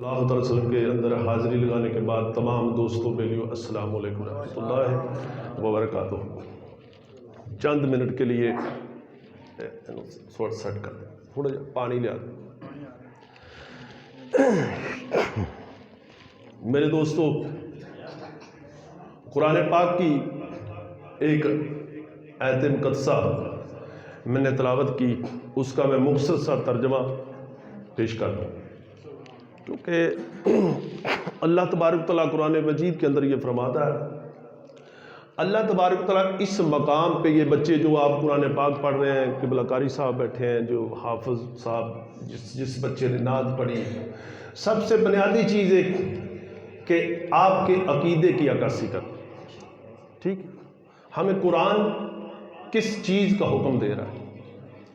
اللہ تعالی وسلم کے اندر حاضری لگانے کے بعد تمام دوستوں بھائیوں السلام علیکم ورحمۃ اللہ وبرکاتہ۔ چند منٹ کے لیے تھوڑا سیٹ کر دیں، تھوڑا پانی لے آتے۔ میرے دوستوں، قرآن پاک کی ایک آیت مقدسہ میں نے تلاوت کی، اس کا میں مختصر سا ترجمہ پیش کر دوں، کیونکہ اللہ تبارک تعالیٰ قرآن مجید کے اندر یہ فرماتا ہے، اللہ تبارک تعالیٰ اس مقام پہ یہ بچے جو آپ قرآن پاک پڑھ رہے ہیں، قبلہ قاری صاحب بیٹھے ہیں، جو حافظ صاحب جس بچے نے نعت پڑھی، سب سے بنیادی چیز ہے کہ آپ کے عقیدے کی عکاسی کر، ٹھیک، ہمیں قرآن کس چیز کا حکم دے رہا ہے،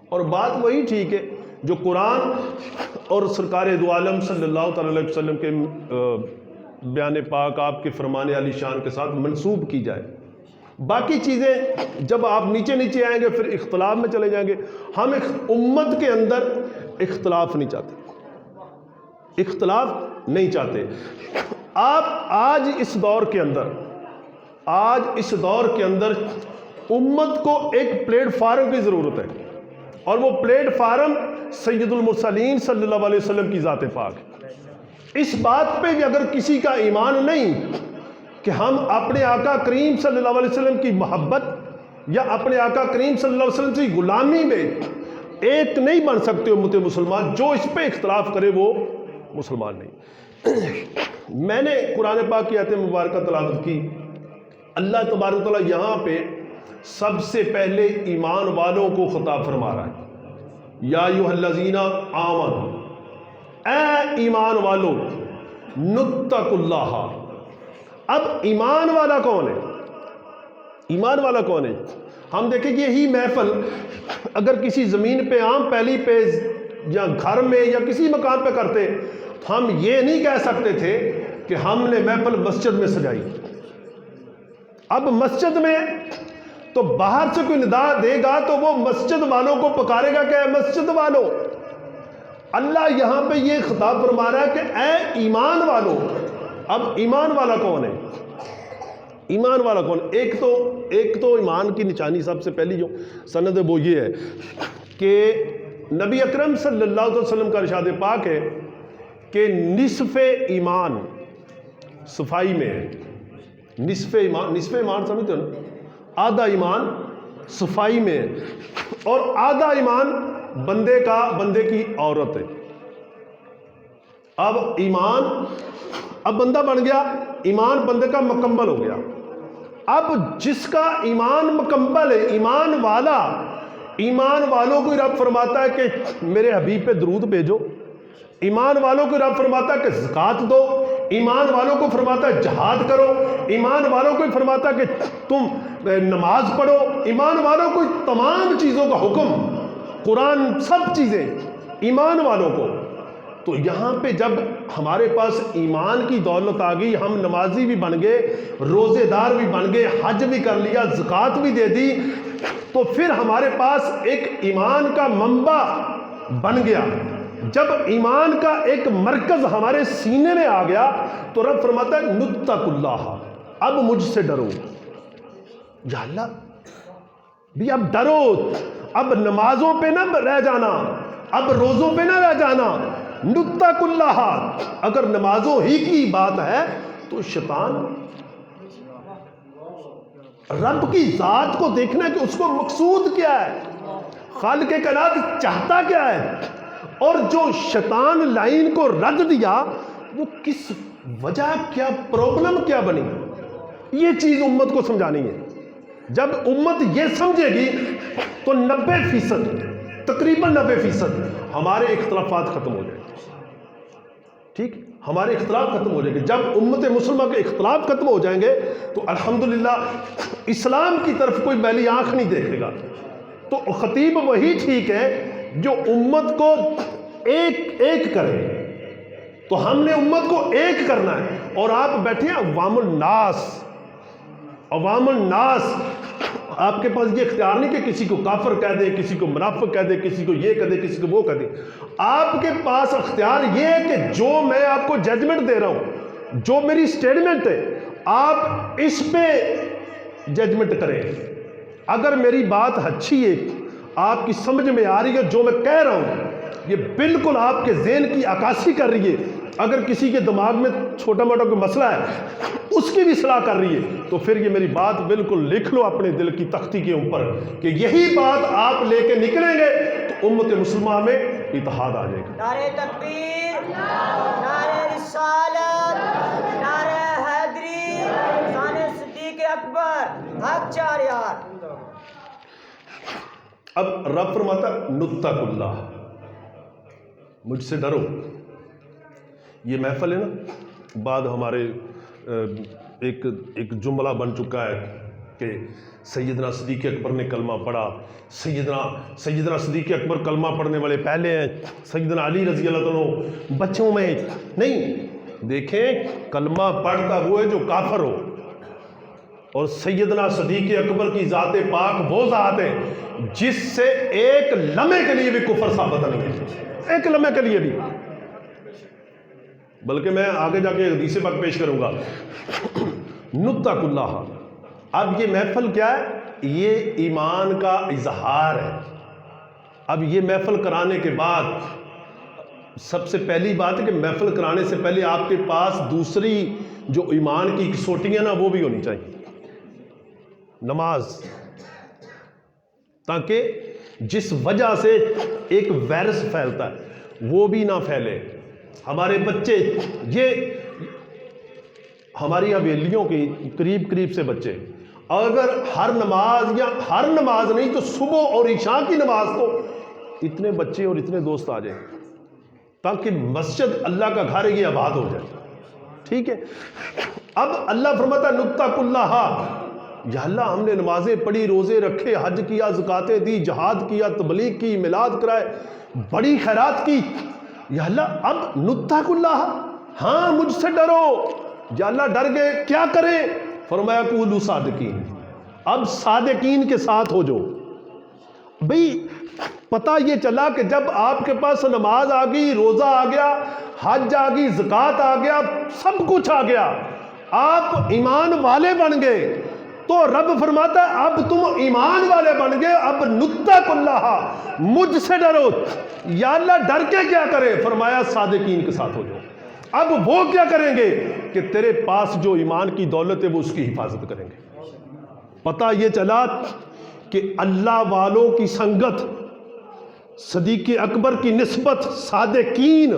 اور بات وہی ٹھیک ہے جو قرآن اور سرکار دو عالم صلی اللہ تعالی علیہ وسلم کے بیان پاک، آپ کے فرمان علی شان کے ساتھ منسوب کی جائے۔ باقی چیزیں جب آپ نیچے نیچے آئیں گے پھر اختلاف میں چلے جائیں گے۔ ہم امت کے اندر اختلاف نہیں چاہتے، اختلاف نہیں چاہتے۔ آپ آج اس دور کے اندر امت کو ایک پلیٹ فارم کی ضرورت ہے، اور وہ پلیٹ فارم سید المرسلین صلی اللہ علیہ وسلم کی ذات پاک ہے۔ اس بات پہ بھی اگر کسی کا ایمان نہیں کہ ہم اپنے آقا کریم صلی اللہ علیہ وسلم کی محبت یا اپنے آقا کریم صلی اللہ علیہ وسلم کی غلامی میں ایک نہیں بن سکتے امت مسلمان، جو اس پہ اختلاف کرے وہ مسلمان نہیں۔ میں نے قرآن پاک کی آیت مبارکہ تلاوت کی، اللہ تبارک تعالیٰ یہاں پہ سب سے پہلے ایمان والوں کو خطاب فرما رہا ہے، یا ایھا الذین آمنوا، اے ایمان والو، نتقوا اللہ۔ اب ایمان والا کون ہے؟ ایمان والا کون ہے؟ ہم دیکھیں کہ یہی محفل اگر کسی زمین پہ عام پہلی پہ یا گھر میں یا کسی مکان پہ کرتے، ہم یہ نہیں کہہ سکتے تھے کہ ہم نے محفل مسجد میں سجائی۔ اب مسجد میں تو باہر سے کوئی ندا دے گا تو وہ مسجد والوں کو پکارے گا کہ اے مسجد والوں۔ اللہ یہاں پہ یہ خطاب فرما رہا ہے کہ اے ایمان والو۔ اب ایمان والا کون ہے؟ ایمان والا کون؟ ایک تو ایمان کی نشانی سب سے پہلی جو سند ہے وہ یہ ہے کہ نبی اکرم صلی اللہ علیہ وسلم کا ارشاد پاک ہے کہ نصف ایمان صفائی میں ہے۔ نصف ایمان سمجھتے ہو نا؟ آدھا ایمان صفائی میں ہے، اور آدھا ایمان بندے کی عورت ہے۔ اب بندہ بن گیا، ایمان بندے کا مکمل ہو گیا۔ اب جس کا ایمان مکمل ہے، ایمان والوں کو رب فرماتا ہے کہ میرے حبیب پہ درود بھیجو، ایمان والوں کو رب فرماتا ہے کہ زکوٰۃ دو، ایمان والوں کو فرماتا ہے جہاد کرو، ایمان والوں کو فرماتا ہے کہ تم نماز پڑھو، ایمان والوں کو تمام چیزوں کا حکم، قرآن سب چیزیں ایمان والوں کو۔ تو یہاں پہ جب ہمارے پاس ایمان کی دولت آ گئی، ہم نمازی بھی بن گئے، روزے دار بھی بن گئے، حج بھی کر لیا، زکوٰۃ بھی دے دی، تو پھر ہمارے پاس ایک ایمان کا منبع بن گیا۔ جب ایمان کا ایک مرکز ہمارے سینے میں آ گیا تو رب فرماتا ہے نتقوا اللہ، اب مجھ سے ڈرو۔ یا اللہ بھی اب ڈرو، اب نمازوں پہ نہ رہ جانا، اب روزوں پہ نہ رہ جانا، نتقوا اللہ۔ اگر نمازوں ہی کی بات ہے تو شیطان رب کی ذات کو دیکھنا کہ اس کو مقصود کیا ہے، خالق کائنات چاہتا کیا ہے، اور جو شیطان لائن کو رد دیا وہ کس وجہ، کیا پرابلم کیا بنی، یہ چیز امت کو سمجھانی ہے۔ جب امت یہ سمجھے گی تو 90%، تقریباً 90% ہمارے اختلافات ختم ہو جائیں گے، ٹھیک، ہمارے اختلاف ختم ہو جائیں گے۔ جب امت مسلمہ کے اختلاف ختم ہو جائیں گے تو الحمدللہ اسلام کی طرف کوئی میلی آنکھ نہیں دیکھے گا۔ تو خطیب وہی ٹھیک ہے جو امت کو ایک کرے، تو ہم نے امت کو ایک کرنا ہے، اور آپ بیٹھے ہیں عوام الناس، آپ کے پاس یہ اختیار نہیں کہ کسی کو کافر کہہ دے، کسی کو منافق کہہ دے، کسی کو یہ کہہ دے، کسی کو وہ کہہ دے۔ آپ کے پاس اختیار یہ ہے کہ جو میں آپ کو ججمنٹ دے رہا ہوں، جو میری سٹیٹمنٹ ہے، آپ اس پہ ججمنٹ کریں۔ اگر میری بات اچھی ہے، آپ کی سمجھ میں آ رہی ہے، جو میں کہہ رہا ہوں یہ بالکل آپ کے ذہن کی عکاسی کر رہی ہے، اگر کسی کے دماغ میں چھوٹا موٹا کوئی مسئلہ ہے اس کی بھی اصلاح کر رہی ہے، تو پھر یہ میری بات بالکل لکھ لو اپنے دل کی تختی کے اوپر کہ یہی بات آپ لے کے نکلیں گے تو امت مسلمہ میں اتحاد آ جائے گا۔ نعرہ تکبیر، نعرہ رسالت، نعرہ حیدری، شان صدیق اکبر، حق 4 یار۔ اب رب فرماتا نتق اللہ، مجھ سے ڈرو۔ یہ محفل ہے نا، بعد ہمارے ایک جملہ بن چکا ہے کہ سیدنا صدیق اکبر نے کلمہ پڑھا، سیدنا صدیق اکبر کلمہ پڑھنے والے پہلے ہیں، سیدنا علی رضی اللہ عنہ بچوں میں نہیں۔ دیکھیں کلمہ پڑھتا وہ ہے جو کافر ہو، اور سیدنا صدیق اکبر کی ذات پاک وہ ذات ہے جس سے ایک لمحے کے لیے بھی کفر ثابت نہیں ہے، ایک لمحے کے لیے بھی۔ بلکہ میں آگے جا کے حدیث پاک پیش کروں گا۔ نتق اللہ، اب یہ محفل کیا ہے؟ یہ ایمان کا اظہار ہے۔ اب یہ محفل کرانے کے بعد سب سے پہلی بات ہے کہ محفل کرانے سے پہلے آپ کے پاس دوسری جو ایمان کی کسوٹیاں نا وہ بھی ہونی چاہیے، نماز، تاکہ جس وجہ سے ایک وائرس پھیلتا ہے وہ بھی نہ پھیلے۔ ہمارے بچے، یہ ہماری حویلیوں کی قریب سے بچے، اگر ہر نماز یا ہر نماز نہیں تو صبح اور عشاء کی نماز تو اتنے بچے اور اتنے دوست آ جائیں تاکہ مسجد اللہ کا گھر ہے یہ آباد ہو جائے، ٹھیک ہے۔ اب اللہ فرماتا نتق اللہ، یا اللہ ہم نے نمازیں پڑھی، روزے رکھے، حج کیا، زکاتیں دی، جہاد کیا، تبلیغ کی، میلاد کرائے، بڑی خیرات کی، یا اللہ اب نتق اللہ، ہاں مجھ سے ڈرو۔ یا اللہ ڈر گئے، کیا کریں؟ فرمایا کونوا صادقین، اب صادقین کے ساتھ ہو جو۔ بھئی پتہ یہ چلا کہ جب آپ کے پاس نماز آ گئی، روزہ آ گیا، حج آ گئی، زکات آ گیا، سب کچھ آ گیا، آپ ایمان والے بن گئے، تو رب فرماتا ہے اب تم ایمان والے بن گئے، اب نتق اللہ، مجھ سے ڈرو۔ یا اللہ ڈر کے کیا کرے؟ فرمایا صادقین کے ساتھ ہو جاؤ۔ اب وہ کیا کریں گے کہ تیرے پاس جو ایمان کی دولت ہے وہ اس کی حفاظت کریں گے۔ پتہ یہ چلا کہ اللہ والوں کی سنگت، صدیق اکبر کی نسبت، صادقین،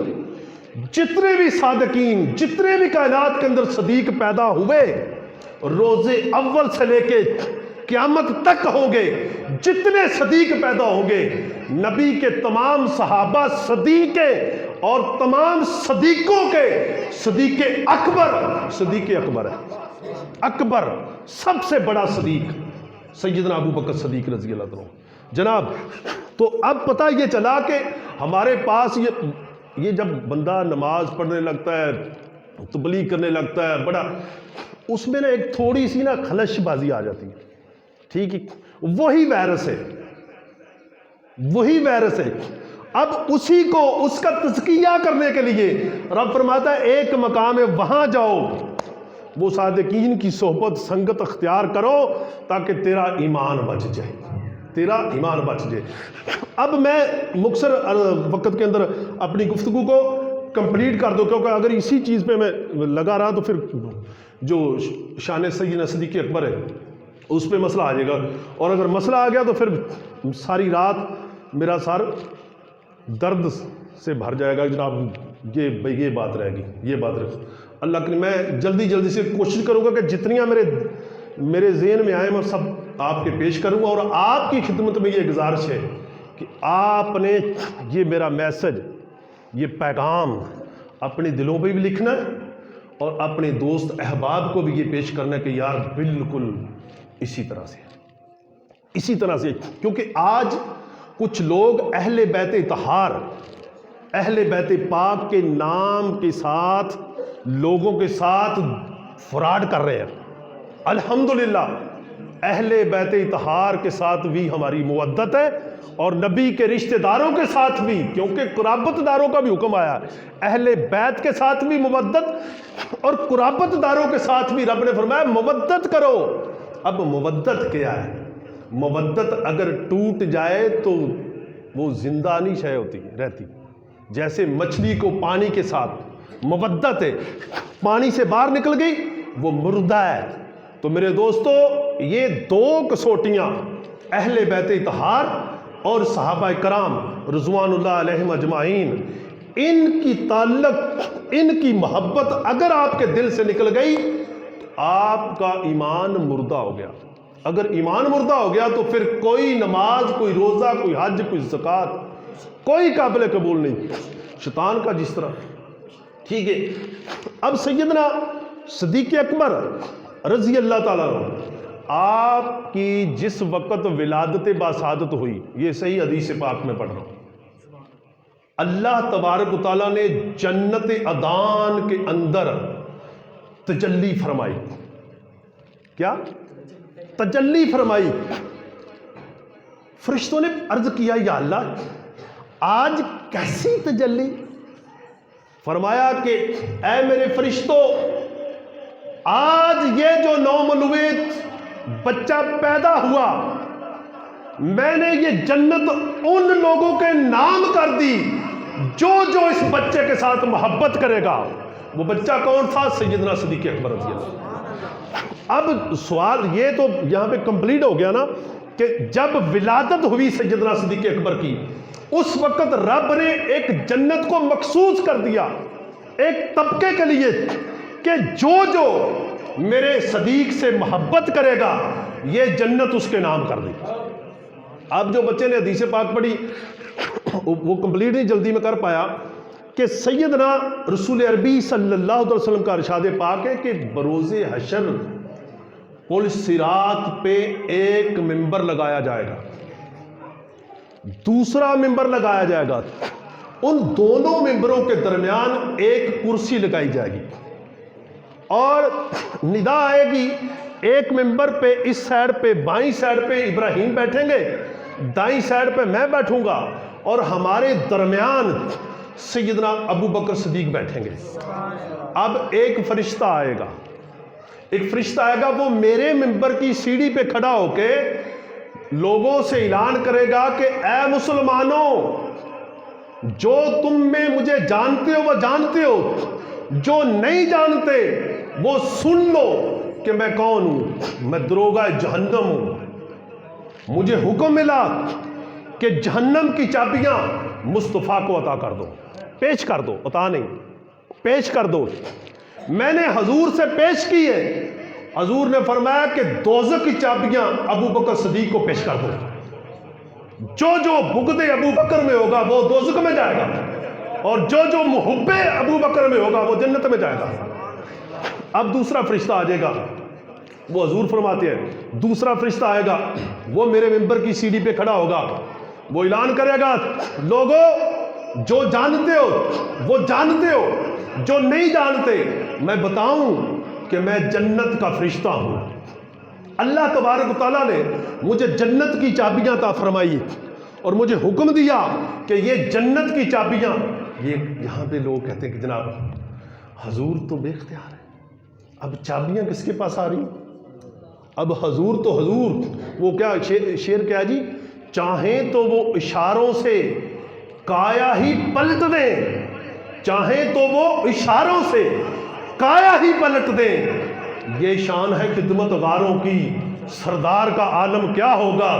جتنے بھی صادقین، جتنے بھی کائنات کے اندر صدیق پیدا ہوئے، روزے اول سے لے کے قیامت تک ہوں گے، جتنے صدیق پیدا ہوں گے، نبی کے تمام صحابہ صدیق اور تمام صدیقوں کے صدیق اکبر ہے۔ اکبر سب سے بڑا صدیق سیدنا ابو بکر صدیق رضی اللہ عنہ جناب۔ تو اب پتہ یہ چلا کہ ہمارے پاس یہ جب بندہ نماز پڑھنے لگتا ہے، تبلیغ کرنے لگتا ہے، بڑا اس میں نا ایک تھوڑی سی نا خلش بازی آ جاتی ہے، ٹھیک ہے، وہی وائرس ہے۔ اب اسی کو اس کا تزکیہ کرنے کے لیے رب فرماتا ہے ایک مقام ہے وہاں جاؤ، وہ صادقین کی صحبت سنگت اختیار کرو تاکہ تیرا ایمان بچ جائے۔ اب میں مختصر وقت کے اندر اپنی گفتگو کو کمپلیٹ کر دو، کیونکہ اگر اسی چیز پہ میں لگا رہا تو پھر جو شان سیدنا صدیق اکبر ہے اس پہ مسئلہ آ جائے گا، اور اگر مسئلہ آ گیا تو پھر ساری رات میرا سر درد سے بھر جائے گا جناب، یہ بات رہے گی۔ اللہ کے میں جلدی سے کوشش کروں گا کہ جتنیاں میرے ذہن میں آئے میں سب آپ کے پیش کروں گا، اور آپ کی خدمت میں یہ گزارش ہے کہ آپ نے یہ میرا میسج، یہ پیغام اپنے دلوں پہ بھی لکھنا ہے اور اپنے دوست احباب کو بھی یہ پیش کرنا ہے کہ یار بالکل اسی طرح سے، کیونکہ آج کچھ لوگ اہل بیت اطہار، اہل بیت پاک کے نام کے ساتھ لوگوں کے ساتھ فراڈ کر رہے ہیں۔ الحمدللہ اہل بیت اطہار کے ساتھ بھی ہماری مودت ہے اور نبی کے رشتہ داروں کے ساتھ بھی، کیونکہ قرابت داروں کا بھی حکم آیا ہے، اہل بیت کے ساتھ بھی مودت اور قرابت داروں کے ساتھ بھی رب نے فرمایا مودت کرو۔ اب مودت کیا ہے؟ مودت اگر ٹوٹ جائے تو وہ زندہ نہیں شے ہوتی رہتی، جیسے مچھلی کو پانی کے ساتھ مودت ہے، پانی سے باہر نکل گئی وہ مردہ ہے۔ تو میرے دوستو، یہ دو کسوٹیاں اہل بیت اطہار اور صحابہ کرام رضوان اللہ علیہم اجمعین، ان کی تعلق، ان کی محبت اگر آپ کے دل سے نکل گئی تو آپ کا ایمان مردہ ہو گیا۔ اگر ایمان مردہ ہو گیا تو پھر کوئی نماز، کوئی روزہ، کوئی حج، کوئی زکوٰۃ کوئی قابل قبول نہیں، شیطان کا جس طرح۔ ٹھیک ہے، اب سیدنا صدیق اکبر رضی اللہ تعالیٰ عنہ، آپ کی جس وقت ولادت باسعادت ہوئی، یہ صحیح حدیث پاک میں پڑھ رہا ہوں، اللہ تبارک و تعالیٰ نے جنت عدن کے اندر تجلی فرمائی۔ کیا تجلی فرمائی؟ فرشتوں نے عرض کیا یا اللہ آج کیسی تجلی؟ فرمایا کہ اے میرے فرشتوں، آج یہ جو نومولود بچہ پیدا ہوا، میں نے یہ جنت ان لوگوں کے نام کر دی جو جو اس بچے کے ساتھ محبت کرے گا۔ وہ بچہ کون تھا؟ سیدنا صدیق اکبر رضی اللہ۔ اب سوال یہ تو یہاں پہ کمپلیٹ ہو گیا نا کہ جب ولادت ہوئی سیدنا صدیق اکبر کی، اس وقت رب نے ایک جنت کو مخصوص کر دیا ایک طبقے کے لیے کہ جو جو میرے صدیق سے محبت کرے گا یہ جنت اس کے نام کر دی۔ اب جو بچے نے حدیث پاک پڑھی وہ کمپلیٹ نہیں جلدی میں کر پایا کہ سیدنا رسول عربی صلی اللہ علیہ وسلم کا ارشاد پاک ہے کہ بروز حشر پل صراط پہ ایک ممبر لگایا جائے گا، دوسرا ممبر لگایا جائے گا، ان دونوں ممبروں کے درمیان ایک کرسی لگائی جائے گی اور ندا آئے گی، ایک ممبر پہ اس سائڈ پہ بائیں سائڈ پہ ابراہیم بیٹھیں گے، دائیں سائڈ پہ میں بیٹھوں گا اور ہمارے درمیان سیدنا ابو بکر صدیق بیٹھیں گے۔ اب ایک فرشتہ آئے گا، ایک فرشتہ آئے گا، وہ میرے ممبر کی سیڑھی پہ کھڑا ہو کے لوگوں سے اعلان کرے گا کہ اے مسلمانوں، جو تم میں مجھے جانتے ہو وہ جانتے ہو، جو نہیں جانتے وہ سن لو کہ میں کون ہوں۔ میں دروغہ جہنم ہوں، مجھے حکم ملا کہ جہنم کی چابیاں مصطفیٰ کو عطا کر دو، پیش کر دو، عطا نہیں، پیش کر دو۔ میں نے حضور سے پیش کی ہے، حضور نے فرمایا کہ دوزخ کی چابیاں ابو بکر صدیق کو پیش کر دو، جو جو بغض ابو بکر میں ہوگا وہ دوزخ میں جائے گا اور جو جو محب ابو بکر میں ہوگا وہ جنت میں جائے گا۔ اب دوسرا فرشتہ آ جائے گا، وہ حضور فرماتے ہیں دوسرا فرشتہ آئے گا، وہ میرے ممبر کی سیڑھی پہ کھڑا ہوگا، وہ اعلان کرے گا لوگوں جو جانتے ہو وہ جانتے ہو، جو نہیں جانتے میں بتاؤں کہ میں جنت کا فرشتہ ہوں۔ اللہ تبارک و تعالیٰ نے مجھے جنت کی چابیاں عطا فرمائی اور مجھے حکم دیا کہ یہ جنت کی چابیاں، یہ یہاں پہ لوگ کہتے ہیں کہ جناب حضور تو بے اختیار ہے، اب چابیاں کس کے پاس آ رہی؟ اب حضور تو حضور، وہ کیا شعر کیا جی، چاہیں تو وہ اشاروں سے کایا ہی پلٹ دیں، چاہیں تو وہ اشاروں سے کایا ہی پلٹ دیں، یہ شان ہے خدمت گاروں کی، سردار کا عالم کیا ہوگا،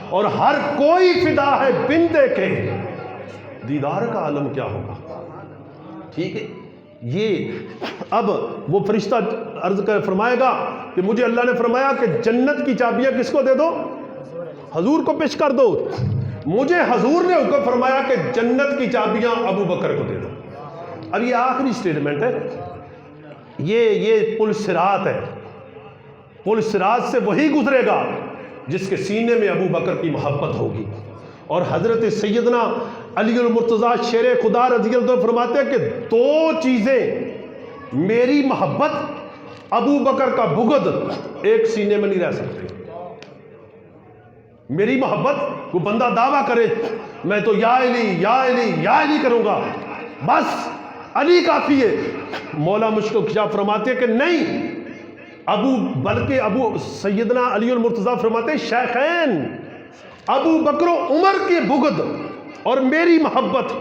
اور ہر کوئی فدا ہے بن دیکھے، دیدار کا عالم کیا ہوگا۔ ٹھیک ہے، یہ اب وہ فرشتہ عرض کر فرمائے گا کہ مجھے اللہ نے فرمایا کہ جنت کی چابیاں کس کو دے دو؟ حضور کو پیش کر دو۔ مجھے حضور نے حکم فرمایا کہ جنت کی چابیاں ابو بکر کو دے دو۔ اب یہ آخری سٹیٹمنٹ ہے، یہ پل صراط ہے، پل صراط سے وہی گزرے گا جس کے سینے میں ابو بکر کی محبت ہوگی۔ اور حضرت سیدنا علی المرتضیٰ شیر خدا رضی اللہ عنہ فرماتے ہیں کہ دو چیزیں میری محبت، ابو بکر کا بغض ایک سینے میں نہیں رہ سکتے۔ میری محبت کو بندہ دعویٰ کرے میں تو یا علی کروں گا، بس علی کافی ہے، مولا مجھ کو کیا فرماتے ہیں کہ نہیں، بلکہ سیدنا علی المرتضیٰ فرماتے ہیں شیخین ابو بکر و عمر کی بغض اور میری محبت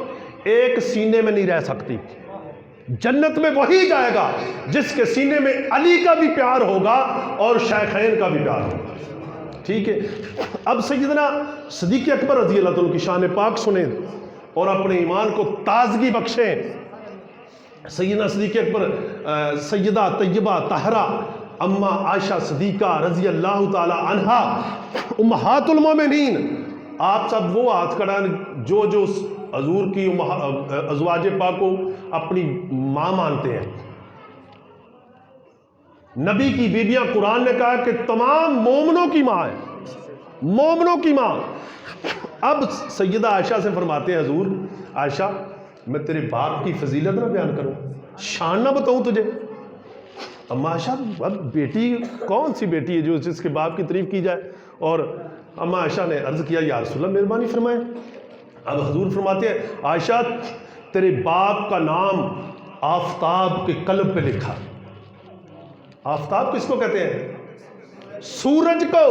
ایک سینے میں نہیں رہ سکتی، جنت میں وہی جائے گا جس کے سینے میں علی کا بھی پیار ہوگا اور شیخین کا بھی پیار ہوگا۔ ٹھیک ہے، اب سیدنا صدیق اکبر رضی اللہ عنہ کی شان پاک سنیں اور اپنے ایمان کو تازگی بخشیں۔ سیدنا صدیق اکبر سیدہ طیبہ طاہرہ اما عائشہ صدیقہ رضی اللہ تعالی عنہا امہات المومنین، آپ سب وہ ہاتھ کھڑائیں جو حضور کی ازواج پاک کو اپنی ماں مانتے ہیں۔ نبی کی بیویاں قرآن نے کہا کہ تمام مومنوں کی ماں ہے، مومنوں کی ماں۔ اب سیدہ عائشہ سے فرماتے ہیں حضور عائشہ میں تیرے باپ کی فضیلت نہ بیان کروں، شان نہ بتاؤں تجھے؟ اما عائشہ اب بیٹی کون سی بیٹی ہے جو جس کے باپ کی تعریف کی جائے؟ اور اما عائشہ نے عرض کیا یا رسول اللہ مہربانی فرمائیں۔ اب حضور فرماتے ہیں عائشہ تیرے باپ کا نام آفتاب کے قلب پہ لکھا۔ آفتاب کس کو کہتے ہیں؟ سورج کو۔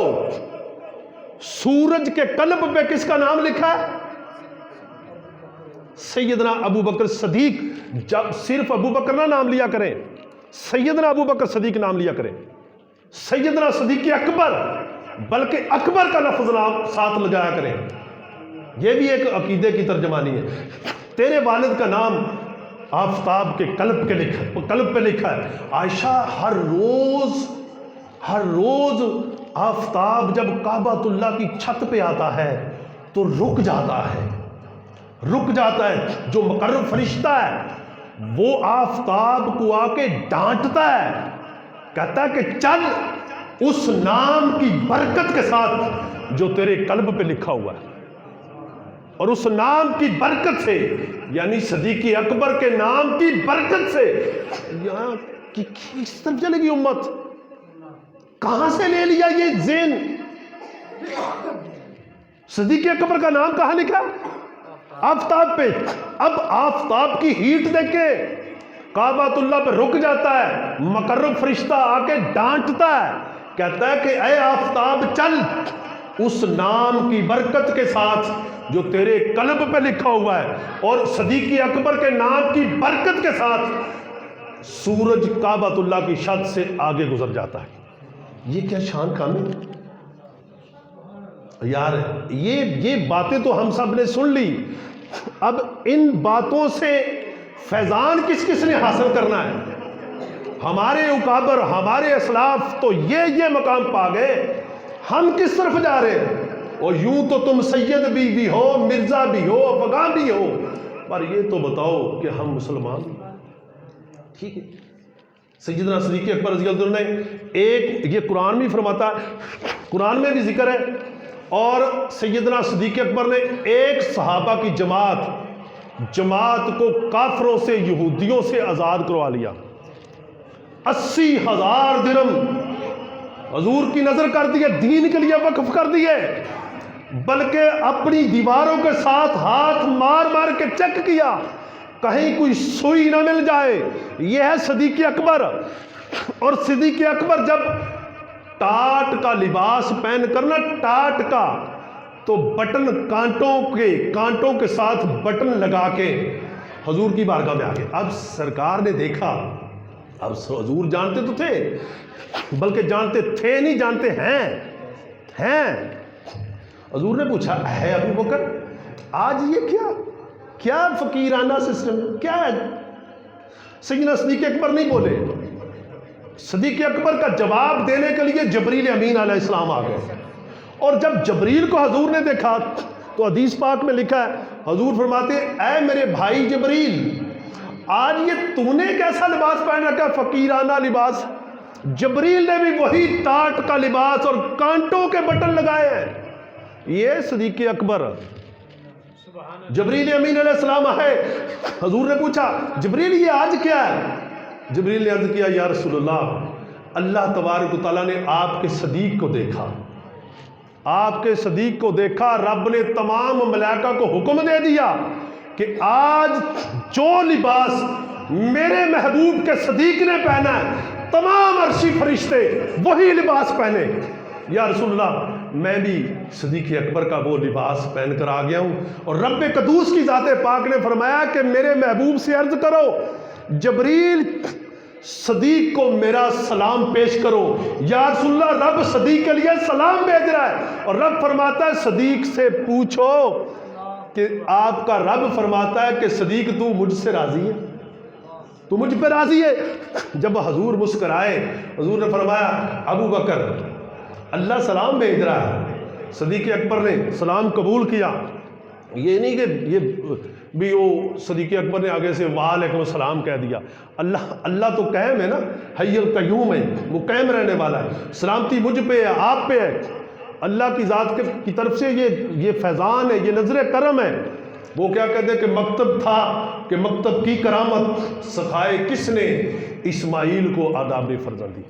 سورج کے قلب پہ کس کا نام لکھا ہے؟ سیدنا ابو بکر صدیق۔ جب صرف ابو بکر نہ نام لیا کریں، سیدنا ابو بکر صدیق نام لیا کریں، سیدنا صدیق اکبر، بلکہ اکبر کا لفظ نام ساتھ لگایا کریں۔ یہ بھی ایک عقیدے کی ترجمانی ہے۔ تیرے والد کا نام آفتاب کے قلب پہ لکھا ہے۔ عائشہ ہر روز آفتاب جب کعبۃ اللہ کی چھت پہ آتا ہے تو رک جاتا ہے۔ جو مقرب فرشتہ ہے وہ آفتاب کو آ کے ڈانٹتا ہے، کہتا ہے کہ چل اس نام کی برکت کے ساتھ جو تیرے قلب پہ لکھا ہوا ہے، اور اس نام کی برکت سے، یعنی صدیق اکبر کے نام کی برکت سے یہاں کس طرف چلے گی امت؟ کہاں سے لے لیا یہ ذہن؟ صدیق اکبر کا نام کہاں لکھا؟ آفتاب پہ۔ اب آفتاب کی ہیٹ دیکھیں، کعبۃ اللہ پہ رک جاتا ہے، مقرب فرشتہ آ کے ڈانٹتا ہے، کہتا ہے کہ اے آفتاب چل اس نام کی برکت کے ساتھ جو تیرے قلب پہ لکھا ہوا ہے، اور صدیق اکبر کے نام کی برکت کے ساتھ سورج کعبۃ اللہ کی چھت سے آگے گزر جاتا ہے۔ یہ کیا شان کامل یار! یہ باتیں تو ہم سب نے سن لی، اب ان باتوں سے فیضان کس نے حاصل کرنا ہے؟ ہمارے اکابر، ہمارے اسلاف تو یہ مقام پا گئے، ہم کس طرف جا رہے ہیں؟ اور یوں تو تم سید بھی ہو، مرزا بھی ہو، افغاں بھی ہو، پر یہ تو بتاؤ کہ ہم مسلمان۔ ٹھیک ہے، سیدنا صدیق اکبر رضی اللہ عنہ نے یہ قرآن بھی فرماتا ہے، قرآن میں بھی ذکر ہے، اور سیدنا صدیق اکبر نے ایک صحابہ کی جماعت کو کافروں سے، یہودیوں سے آزاد کروا لیا۔ 80,000 درہم حضور کی نظر کر دیے، دین کے لیے وقف کر دیے، بلکہ اپنی دیواروں کے ساتھ ہاتھ مار کے چیک کیا کہیں کوئی سوئی نہ مل جائے۔ یہ ہے صدیق اکبر۔ اور صدیق اکبر جب ٹاٹ کا لباس پہن کرنا، ٹاٹ کا تو بٹن کانٹوں کے ساتھ بٹن لگا کے حضور کی بارگاہ میں آگے۔ اب سرکار نے دیکھا، اب حضور جانتے تو تھے، بلکہ جانتے تھے نہیں، جانتے ہیں۔ حضور نے پوچھا ہے ابو بکر آج یہ کیا فقیرانہ سسٹم کیا ہے؟ سیدنا صدیق اکبر نہیں بولے۔ صدیق اکبر کا جواب دینے کے لیے جبریل امین علیہ السلام آ گئے، اور جب جبریل کو حضور نے دیکھا تو حدیث پاک میں لکھا ہے، حضور فرماتے اے میرے بھائی جبریل، آج یہ تو نے کیسا لباس پہن رکھا، فقیرانہ لباس؟ جبریل نے بھی وہی ٹاٹ کا لباس اور کانٹوں کے بٹن لگائے ہیں۔ یہ صدیق اکبر۔ جبریل امین علیہ السلام آئے، حضور نے پوچھا جبریل یہ آج کیا ہے؟ جبریل نے عرض کیا یا رسول اللہ تبارک و تعالیٰ نے آپ کے صدیق کو دیکھا، آپ کے صدیق کو دیکھا، رب نے تمام ملائکہ کو حکم دے دیا کہ آج جو لباس میرے محبوب کے صدیق نے پہنا ہے، تمام عرشی فرشتے وہی لباس پہنے۔ یا رسول اللہ، میں بھی صدیق اکبر کا وہ لباس پہن کر آ گیا ہوں، اور رب قدوس کی ذات پاک نے فرمایا کہ میرے محبوب سے عرض کرو، جبریل صدیق کو میرا سلام پیش کرو۔ یا رسول اللہ، رب صدیق کے لیے سلام بھیج رہا ہے، اور رب فرماتا ہے صدیق سے پوچھو کہ آپ کا رب فرماتا ہے کہ صدیق تو مجھ سے راضی ہے، تو مجھ پہ راضی ہے۔ جب حضور مسکرائے، حضور نے فرمایا ابو بکر، اللہ سلام بھیج رہا ہے۔ صدیق اکبر نے سلام قبول کیا، یہ نہیں کہ یہ بھی وہ صدیق اکبر نے آگے سے وعلیکم السلام کہہ دیا۔ اللہ تو قائم ہے نا، حی القیوم ہے، وہ قائم رہنے والا ہے، سلامتی مجھ پہ ہے، آپ پہ ہے۔ اللہ کی ذات کی طرف سے یہ فیضان ہے، یہ نظر کرم ہے۔ وہ کیا کہتے ہیں کہ مکتب تھا کہ مکتب کی کرامت سکھائے کس نے؟ اسماعیل کو آداب فرزندی۔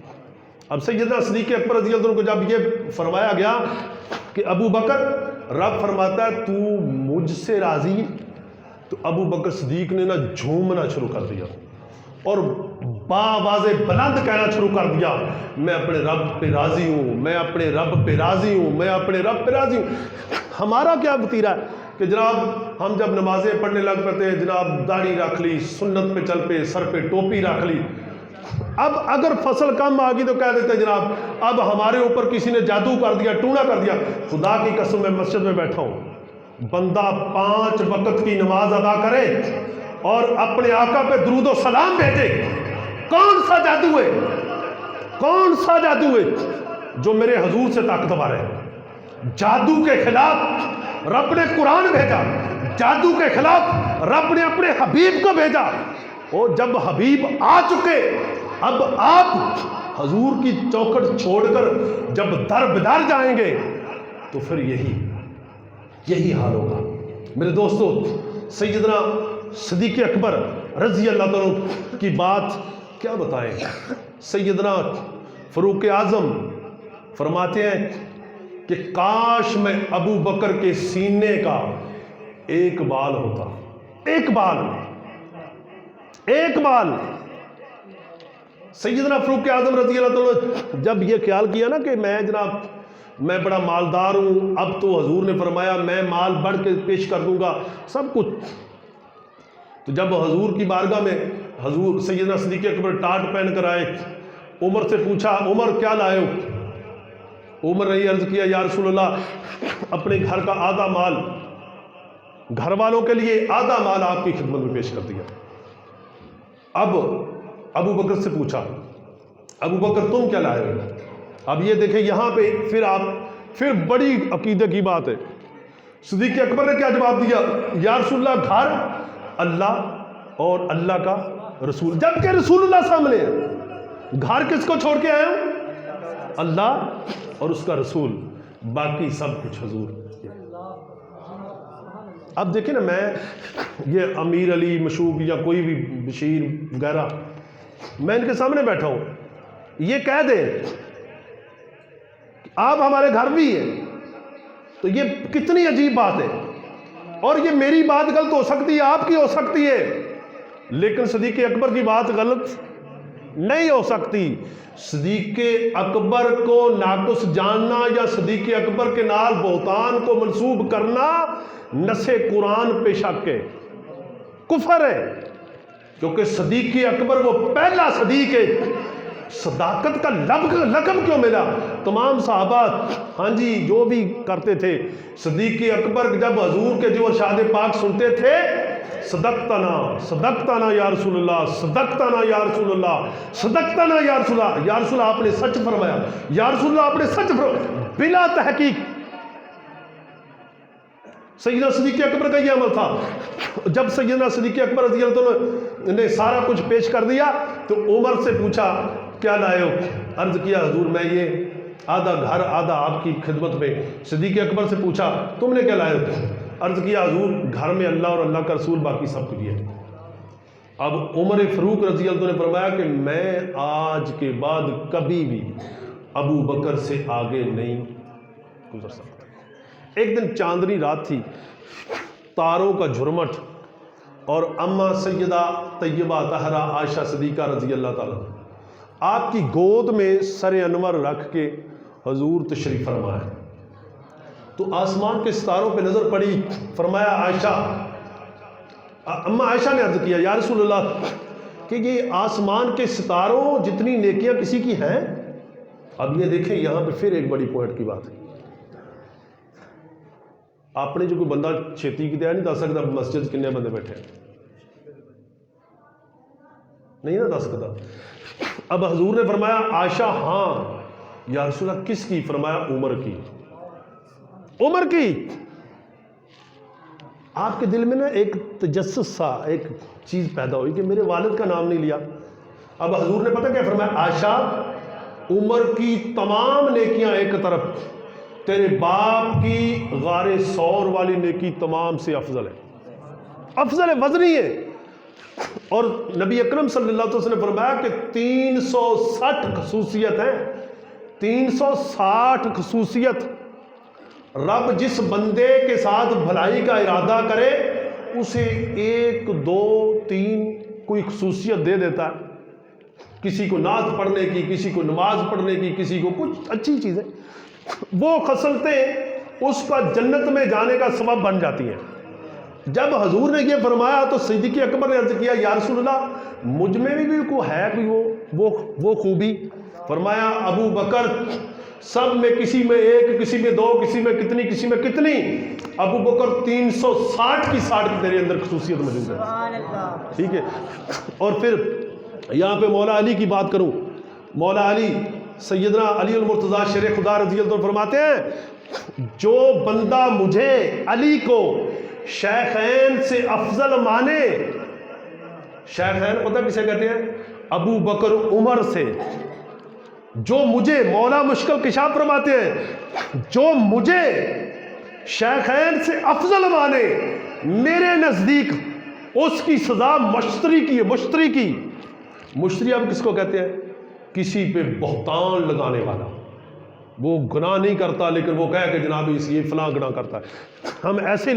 اب سیدنا صدیق اکبر رضی اللہ عنہ کو جب یہ فرمایا گیا کہ ابو بکر، رب فرماتا ہے تو مجھ سے راضی ہے، تو ابو بکر صدیق نے جھومنا شروع کر دیا اور باواز بلند کہنا شروع کر دیا، میں اپنے رب پہ راضی ہوں، میں اپنے رب پہ راضی ہوں، میں اپنے رب پہ راضی ہوں۔ ہمارا کیا وتیرہ ہے کہ جناب ہم جب نمازیں پڑھنے لگ پڑتے ہیں، جناب داڑھی رکھ لی، سنت پہ چل پے، سر پہ ٹوپی رکھ لی، اب اگر فصل کم آ گئی تو کہہ دیتے ہیں جناب اب ہمارے اوپر کسی نے جادو کر دیا، ٹونا کر دیا۔ خدا کی قسم میں مسجد میں بیٹھا ہوں، بندہ 5 وقت کی نماز ادا کرے اور اپنے آقا پہ درود و سلام بھیجے، کون سا جادو ہے؟ کون سا جادو ہے جو میرے حضور سے طاقتور ہے؟ جادو کے خلاف رب نے قرآن بھیجا، جادو کے خلاف رب نے اپنے حبیب کو بھیجا، اور جب حبیب آ چکے اب آپ حضور کی چوکھٹ چھوڑ کر جب در بدر جائیں گے تو پھر یہی حال ہوگا۔ میرے دوستو، سیدنا صدیق اکبر رضی اللہ عنہ کی بات کیا بتائیں۔ سیدنا فاروق اعظم فرماتے ہیں کہ کاش میں ابو بکر کے سینے کا ایک بال ہوتا، ایک بال۔ سیدنا فاروق اعظم رضی اللہ عنہ جب یہ خیال کیا نا کہ میں جناب میں بڑا مالدار ہوں، اب تو حضور نے فرمایا میں مال بڑھ کے پیش کر دوں گا سب کچھ، تو جب حضور کی بارگاہ میں حضور سیدنا صدیق اکبر ٹاٹ پہن کر آئے، عمر سے پوچھا عمر کیا لائے ہو؟ عمر نے یہ عرض کیا یا رسول اللہ اپنے گھر کا آدھا مال گھر والوں کے لیے، آدھا مال آپ کی خدمت میں پیش کر دیا۔ اب ابو بکر سے پوچھا ابو بکر تم کیا لائے ہو؟ اب یہ دیکھیں یہاں پہ پھر بڑی عقیدے کی بات ہے۔ صدیق اکبر نے کیا جواب دیا؟ یا رسول اللہ گھر اللہ اور اللہ کا رسول، جبکہ رسول اللہ سامنے ہے، گھر کس کو چھوڑ کے آئے ہوں؟ اللہ اور اس کا رسول، باقی سب کچھ حضور۔ اب دیکھیں نا، میں یہ امیر علی مشوق یا کوئی بھی بشیر وغیرہ، میں ان کے سامنے بیٹھا ہوں، یہ کہہ دیں آپ ہمارے گھر بھی ہیں تو یہ کتنی عجیب بات ہے، اور یہ میری بات غلط ہو سکتی ہے، آپ کی ہو سکتی ہے، لیکن صدیق اکبر کی بات غلط نہیں ہو سکتی۔ صدیق اکبر کو ناقص جاننا یا صدیق اکبر کے نال بہتان کو منسوب کرنا نص قرآن پہ شک ہے، کفر ہے، کیونکہ صدیق اکبر وہ پہلا صدیق ہے۔ صداقت کا لقب کیوں ملا؟ تمام صحابہ ہاں جی جو بھی کرتے تھے، صدیق اکبر جب حضور کے جو ارشاد پاک سنتے تھے، صدقتنا صدقتنا یا رسول اللہ، صدقتنا یا رسول اللہ، صدقتنا یا رسول اللہ، یا رسول اللہ آپ نے سچ فرمایا، یا رسول اللہ آپ نے سچ فرمایا، بلا تحقیق۔ سیدنا صدیق اکبر کا یہ عمل تھا۔ جب سیدنا صدیق اکبر رضی اللہ عنہ نے سارا کچھ پیش کر دیا تو عمر سے پوچھا کیا لائے ہو؟ عرض کیا حضور میں یہ آدھا گھر آدھا آپ کی خدمت میں۔ صدیق اکبر سے پوچھا تم نے کیا لائے ہو؟ عرض کیا حضور گھر میں اللہ اور اللہ کا رسول، باقی سب کچھ ہے۔ اب عمر فاروق رضی اللہ عنہ نے فرمایا کہ میں آج کے بعد کبھی بھی ابو بکر سے آگے نہیں گزر سکتا ہے۔ ایک دن چاندنی رات تھی، تاروں کا جھرمٹ، اور اماں سیدہ طیبہ طاہرہ عائشہ صدیقہ رضی اللہ تعالیٰ آپ کی گود میں سر انور رکھ کے حضور تشریف فرما ہے۔ تو آسمان کے ستاروں پہ نظر پڑی، فرمایا عائشہ، اماں عائشہ نے عرض کیا یا رسول اللہ کہ یہ آسمان کے ستاروں جتنی نیکیاں کسی کی ہیں؟ اب یہ دیکھیں یہاں پہ پھر ایک بڑی پوائنٹ کی بات ہے۔ آپ نے جو کوئی بندہ چھیتی کی دیا نہیں دس سکتا مسجد کنے بندے بیٹھے ہیں، نہیں نا دس سکتا۔ اب حضور نے فرمایا عائشہ ہاں یا رسول اللہ کس کی؟ فرمایا عمر کی۔ عمر کی۔ آپ کے دل میں نا ایک تجسس سا ایک چیز پیدا ہوئی کہ میرے والد کا نام نہیں لیا۔ اب حضور نے پتہ کیا فرمایا؟ عائشہ عمر کی تمام نیکیاں ایک طرف، تیرے باپ کی غار ثور والی نیکی تمام سے افضل ہے، افضل ہے، وزنی ہے۔ اور نبی اکرم صلی اللہ علیہ وسلم نے فرمایا کہ 360 خصوصیت ہیں، 360 خصوصیت۔ رب جس بندے کے ساتھ بھلائی کا ارادہ کرے اسے 1 2 3 کوئی خصوصیت دے دیتا ہے، کسی کو نعت پڑھنے کی، کسی کو نماز پڑھنے کی، کسی کو کچھ اچھی چیزیں، وہ خصلتیں اس کا جنت میں جانے کا سبب بن جاتی ہیں۔ جب حضور نے یہ فرمایا تو صدیق اکبر نے عرض کیا یا رسول اللہ مجھ میں بھی کوئی ہے کوئی وہ خوبی؟ فرمایا ابو بکر سب میں کسی میں 1، کسی میں 2، کسی میں کتنی، کسی میں کتنی، ابو بکر 360 کی 60 کی تیرے اندر خصوصیت موجود ہے۔ سبحان اللہ۔ ٹھیک ہے۔ اور پھر یہاں پہ مولا علی کی بات کروں، مولا علی سیدنا علی المرتضیٰ شیر خدا رضی اللہ عنہ فرماتے ہیں جو بندہ مجھے علی کو شیخین سے افضل مانے، شیخین پتہ کسے کہتے ہیں؟ ابو بکر عمر سے، جو مجھے مولا مشکل کشاف فرماتے ہیں جو مجھے شیخین سے افضل مانے میرے نزدیک اس کی سزا مشتری کی ہے، مشتری کی۔ مشتری اب کس کو کہتے ہیں؟ کسی پہ بہتان لگانے والا، وہ گناہ نہیں کرتا لیکن وہ کہے کہ جناب یہ فلاں گناہ کرتا ہے، ہم ایسے